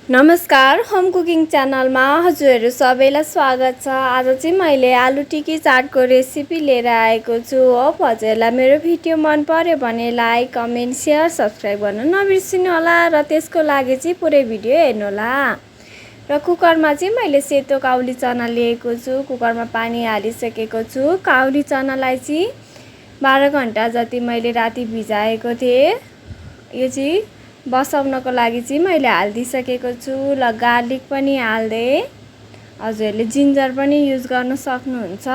नमस्कार, home cooking च्यानलमा हजुरहरू सबैलाई स्वागत छ। आज चाहिँ मैले आलु टिक्की चाटको रेसिपी लिएर आएको छु। हजुरहरूलाई मेरो भिडियो मन पर्यो भने लाइक, कमेन्ट, शेयर, सब्स्क्राइब गर्न नबिर्सिनु होला र त्यसको लागि चाहिँ पुरै भिडियो हेर्नु होला। र कुकरमा चाहिँ मैले सेतो काउली चना लिएको छु। कुकरमा पानी हालिसकेको छु। काउली चनालाई चाहिँ 12 घण्टा जति मैले राति भिजाएको थिएँ। यो चाहिँ बसाउनको लागि चाहिँ मैले हालिदिसकेको छु। ल गार्लिक पनि हाल्दे। हजुरहरूले जिन्जर पनि युज गर्न सक्नुहुन्छ।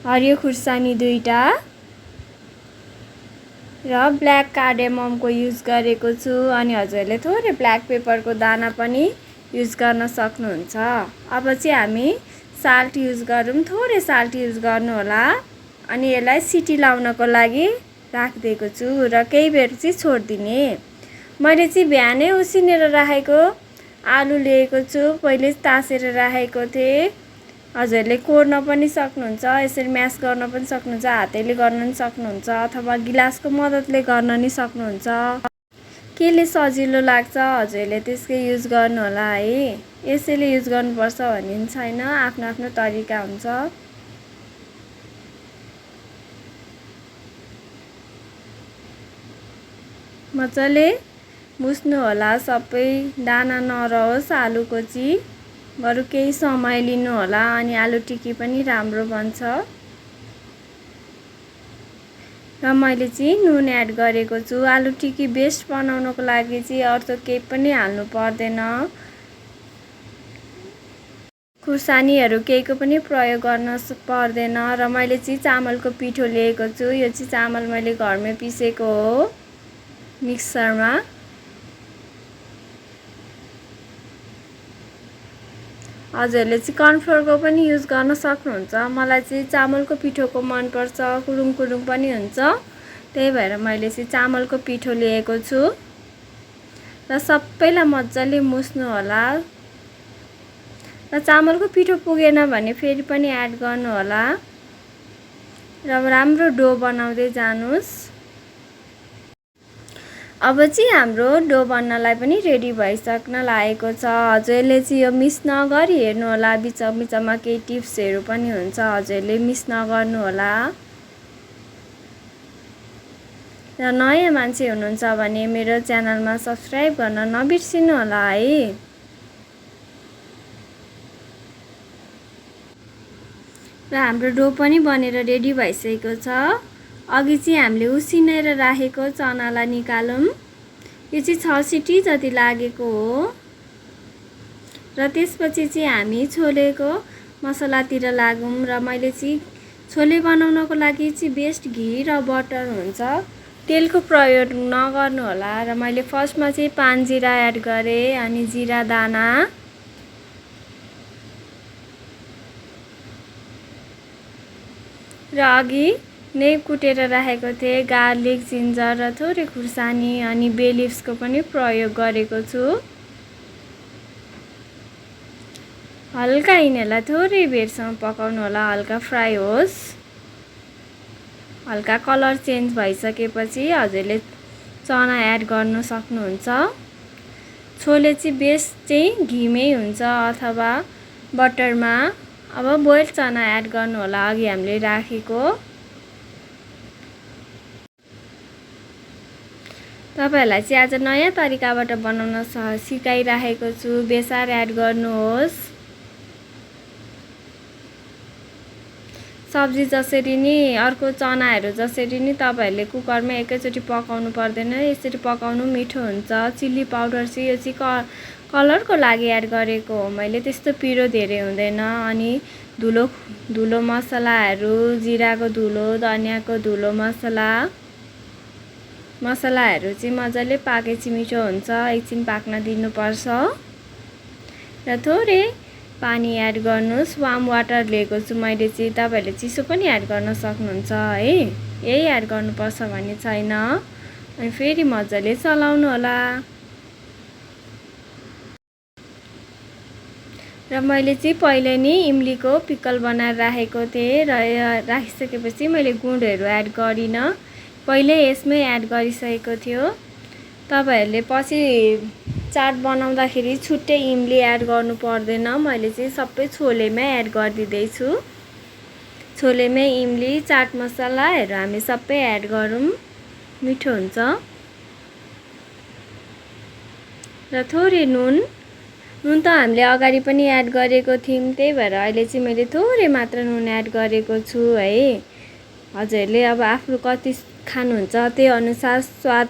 हरियो खुर्सानी 2टा र ब्ल्याक कार्डेममको युज गरेको छु। अनि हजुरहरूले थोरै ब्ल्याक पेपरको दाना पनि युज गर्न सक्नुहुन्छ। अब चाहिँ हामी साल्ट युज गरौँ। थोरै साल्ट युज गर्नु होला। अनि यसलाई सिटी लाउनको लागि राखिदिएको छु र केही बेर चाहिँ छोड्दिने। मैले चाहिँ बिहानै उसिनेर राखेको आलु लिएको छु। पहिले तासेर राखेको थिएँ। हजुरहरूले कोर्न पनि सक्नुहुन्छ, यसरी म्यास गर्न पनि सक्नुहुन्छ, हातैले गर्न पनि सक्नुहुन्छ अथवा गिलासको मद्दतले गर्न नि सक्नुहुन्छ। केले सजिलो लाग्छ हजुरहरूले त्यसकै युज गर्नु होला है। यसैले युज गर्नुपर्छ भन्ने पनि छैन, आफ्नो आफ्नो तरिका हुन्छ। मजाले मुस्नु होला, सबै दाना नरहोस् आलुको चाहिँ। बरु केही समय लिनु होला अनि आलु टिक्की पनि राम्रो बन्छ। र मैले चाहिँ नुन एड गरेको छु। आलु टिक्की बेस्ट बनाउनको लागि चाहिँ अरू केही पनि हाल्नु पर्दैन। खुर्सानीहरू केहीको पनि प्रयोग गर्न पर्दैन। र मैले चाहिँ चामलको पिठो लिएको छु। यो चाहिँ चामल मैले घरमै पिसेको हो मिक्सरमा। हजुरहरूले चाहिँ कर्नफ्लोरको पनि युज गर्न सक्नुहुन्छ। मलाई चाहिँ चामलको पिठोको मनपर्छ, कुरुङ कुरुङ पनि हुन्छ। त्यही भएर मैले चाहिँ चामलको पिठो लिएको छु। र सबैलाई मजाले मुस्नु होला। र चामलको पिठो पुगेन भने फेरि पनि एड गर्नु होला। र राम्रो डो बनाउँदै जानुहोस्। अब चाहिँ हाम्रो डो बन्नलाई पनि रेडी भइसक्न लागेको छ। हजुरहरूले चाहिँ यो मिस नगरी हेर्नु होला। बिचमा केही टिप्सहरू पनि हुन्छ, हजुरहरूले मिस नगर्नु होला। र नयाँ मान्छे हुनुहुन्छ भने मेरो च्यानलमा सब्स्क्राइब गर्न नबिर्सिनु होला है। र हाम्रो डो पनि बनेर रेडी भइसकेको छ। अघि चाहिँ हामीले उसिनेर राखेको चनालाई निकालौँ। यो चाहिँ 6 सिटी जति लागेको हो। र त्यसपछि चाहिँ हामी छोलेको मसलातिर लागौँ। र मैले चाहिँ छोले बनाउनको लागि चाहिँ बेस्ट घी र बटर हुन्छ, तेलको प्रयोग नगर्नु होला। र मैले फर्स्टमा चाहिँ पान जिरा एड गरेँ अनि जिरा दाना र अघि नै कुटेर राखेको थिएँ गार्लिक, जिन्जर र थोरै खुर्सानी अनि बे लिभ्सको पनि प्रयोग गरेको छु। हल्का यिनीहरूलाई थोरै बेरसम्म पकाउनु होला, हल्का फ्राई होस्। हल्का कलर चेन्ज भइसकेपछि हजुरले चना एड गर्न सक्नुहुन्छ। छोले चाहिँ बेस्ट चाहिँ घीमै हुन्छ अथवा बटरमा। अब बोइल चना एड गर्नु होला, अघि हामीले राखेको। तपाईहरुलाई चाहिँ आज नयाँ तरिकाबाट बनाउन सिकाइराखेको छु। बेसार एड गर्नुहोस्। सब्जी जसरी नि अर्को चनाहरू जसरी नि तपाईहरुले कुकरमा एकैचोटी पकाउनु पर्दैन, यसरी पकाउनु मिठो हुन्छ। चिल्ली पाउडर चाहिँ यो चाहिँ कलरको लागि एड गरेको हो मैले, त्यस्तो पिरो धेरै हुँदैन। अनि धुलो मसलाहरू, जिराको धुलो, धनियाको धुलो मसलाहरू चाहिँ मजाले पाकेपछि मिठो हुन्छ। एकछिन पाक्न दिनुपर्छ। र थोरै पानी एड गर्नुहोस्। वार्म वाटर लिएको छु मैले चाहिँ, तपाईहरुले चिसो पनि एड गर्न सक्नुहुन्छ है। यही एड गर्नुपर्छ भन्ने छैन। अनि फेरि मजाले चलाउनु होला। र मैले चाहिँ पहिले नै इमलीको पिकल बनाएर राखेको थिएँ। र राखिसकेपछि मैले गुँडहरू एड गरिनँ, पहिले यसमै एड गरिसकेको थियो। तपाईहरुले पछि चाट बनाउँदाखेरि छुट्टै इमली एड गर्नु पर्दैन। मैले चाहिँ सबै छोलेमै एड गरिदिँदै छु। छोलेमै इमली, चाट मसलाहरु हामी सबै एड गरौँ, मिठो हुन्छ। र थोरै नुन त हामीले अगाडि पनि एड गरेको थियौं, त्यही भएर अहिले चाहिँ मैले थोरै मात्र नुन एड गरेको छु है। हजुरले अब आफू कति खानुहुन्छ त्यही अनुसार स्वाद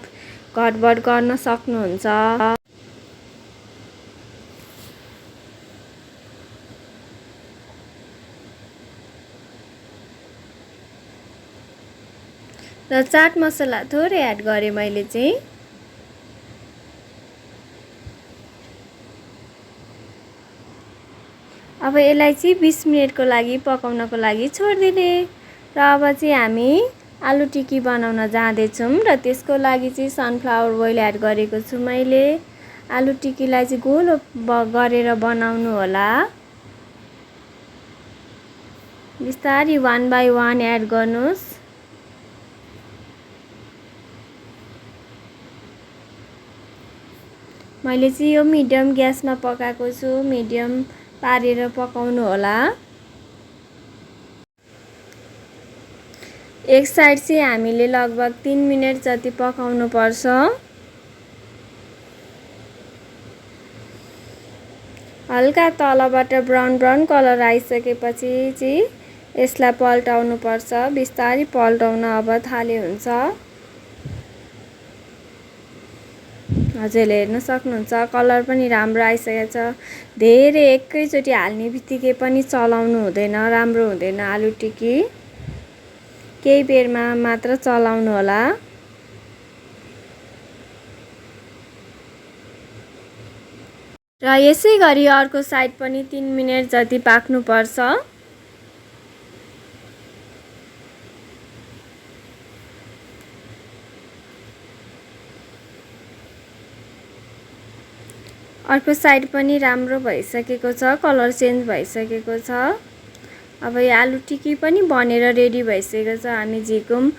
घटबढ गर्न सक्नुहुन्छ। र चाट मसला थोरै एड गरे मैले चाहिँ। अब यसलाई चाहिँ 20 मिनेटको लागि पकाउनको लागि छोड्दिने। र अब चाहिँ हामी आलु टिक्की बनाउन जाँदै छौं र त्यसको लागि चाहिँ सनफ्लावर ओइल एड गरेको छु मैले। आलु टिक्कीलाई चाहिँ गोलो गरेर बनाउनु होला। बिस्तारै 1 बाइ 1 एड गर्नुस्। मैले चाहिँ यो मिडियम ग्यासमा पकाएको छु, मिडियम पारेर पकाउनु होला। एक साइड चाहिँ हामीले लगभग 3 मिनेट जति पकाउनु पर्छ। हल्का तलबाट ब्राउन ब्राउन कलर आइसकेपछि चाहिँ यसलाई पल्टाउनु पर्छ। बिस्तारै पल्टाउन अब थाले हुन्छ। हजुरले हेर्न सक्नुहुन्छ कलर पनि राम्रो आइसकेको छ। धेरै एकैचोटी हाल्ने बित्तिकै पनि चलाउनु हुँदैन, राम्रो हुँदैन आलु टिक्की। केही बेरमा मात्र चलाउनु होला। र यसै गरी अर्को साइड पनि 3 मिनेट जति पाक्नु पर्छ। अर्को साइड पनि राम्रो भइसकेको छ, कलर चेन्ज भइसकेको छ। अब यो आलु टिक्की पनि बनेर रेडी भइसकेको छ। हामी झिकुम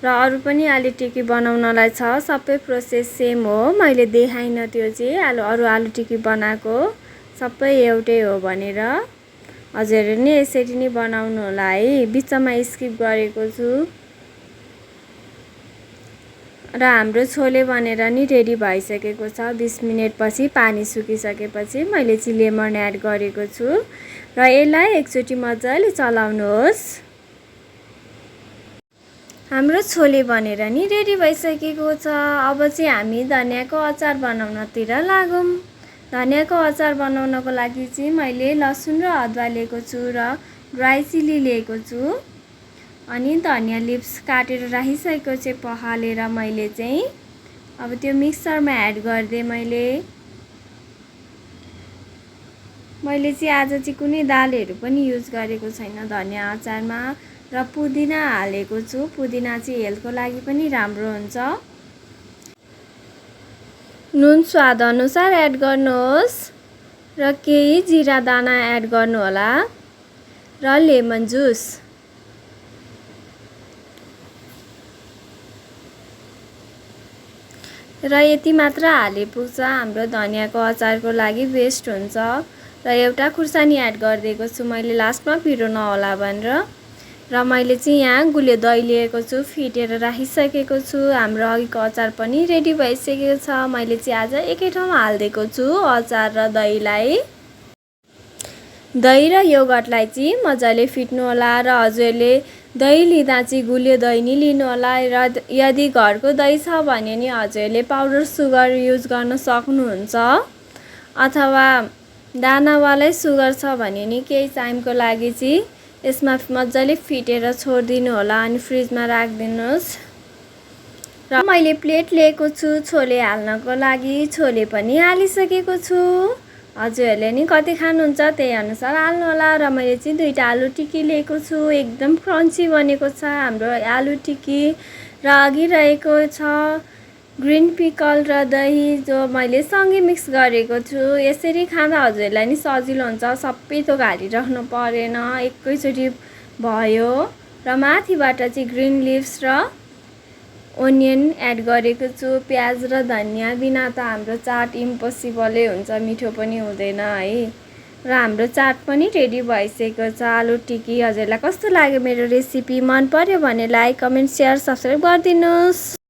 र अरु पनि आलु टिक्की बनाउनलाई छ, सबै प्रोसेस सेम हो। मैले देखाइन त्यो चाहिँ अरु आलु टिक्की बनाएको सबै एउटै हो भनेर। हजुरहरु नि यसरी नै बनाउनु होला है। बिचमा स्किप गरेको छु। र हाम्रो छोले बनेर नि रेडी भइसकेको छ। 20 मिनेट पछि पानी सुकिसकेपछि मैले चाहिँ लेमन एड गरेको छु र यसलाई एकचोटी मजाले चलाउनुहोस्। हाम्रो छोले बनेर नि रेडी भइसकेको छ। अब चाहिँ हामी धनियाको अचार बनाउनतिर लागौं। धनियाको अचार बनाउनको लागि चाहिँ मैले लसुन र अदुवा लिएको छु र ड्राई चिल्ली लिएको छु। अनि धनिया लिप्स काटेर राखिसकेको चाहिँ पखालेर मैले चाहिँ अब त्यो मिक्सरमा एड गर्दै मैले चाहिँ आज चाहिँ कुनै दालहरु पनि युज गरेको छैन धनिया अचारमा र पुदिना हालेको छु। पुदिना चाहिँ हेल्थको लागि पनि राम्रो हुन्छ। नुन स्वाद अनुसार एड गर्नुहोस् र केही जिरा दाना एड गर्नु होला र लेमन जुस। र यति मात्र हाले पुग्छ। हाम्रो धनियाको अचारको लागि बेस्ट हुन्छ। र एउटा खुर्सानी एड गरिदिएको छु मैले लास्टमा पिरो नहोला भनेर। र मैले चाहिँ यहाँ गुलियो दही लिएको छु, फिटेर राखिसकेको छु। हाम्रो अघिको अचार पनि रेडी भइसकेको छ। मैले चाहिँ आज एकै ठाउँमा हाल्दिएको छु अचार र दहीलाई। दही र योगर्टलाई चाहिँ मजाले फिट्नु होला र हजुरले दही लिँदा चाहिँ गुलियो दही नि लिनु होला। र यदि घरको दही छ भने नि हजुरले पाउडर सुगर युज गर्न सक्नुहुन्छ, अथवा दानावालै सुगर छ भने नि केही टाइमको लागि चाहिँ यसमा मजाले फिटेर छोड्दिनु होला अनि फ्रिजमा राखिदिनुस्। र मैले प्लेट लिएको छु छोले हाल्नको लागि। छोले पनि हालिसकेको छु। हजुरहरुले नि कति खानुहुन्छ त्यही अनुसार हाल्नु होला। र मैले चाहिँ 2टा आलु टिक्की लिएको छु। एकदम क्रन्ची बनेको छ हाम्रो आलु टिक्की। र अघि रहेको छ ग्रीन पिकल र दही जो मैले सँगै मिक्स गरेको छु। यसरी खाँदा हजुरलाई नि सजिलो हुन्छ, सबै थोक हालिराख्नु परेन, एकैचोटी भयो। र माथिबाट चाहिँ ग्रीन लिभ्स र ओनियन एड गरेको छु। प्याज र धनियाँ बिना त हाम्रो चाट इम्पोसिबलै हुन्छ, मिठो पनि हुँदैन है। र हाम्रो चाट पनि रेडी भइसकेको छ, आलु टिक्की। हजुरलाई कस्तो लाग्यो मेरो रेसिपी? मन पर्यो भने लाइक, कमेन्ट, सेयर, सब्सक्राइब गरिदिनुहोस्।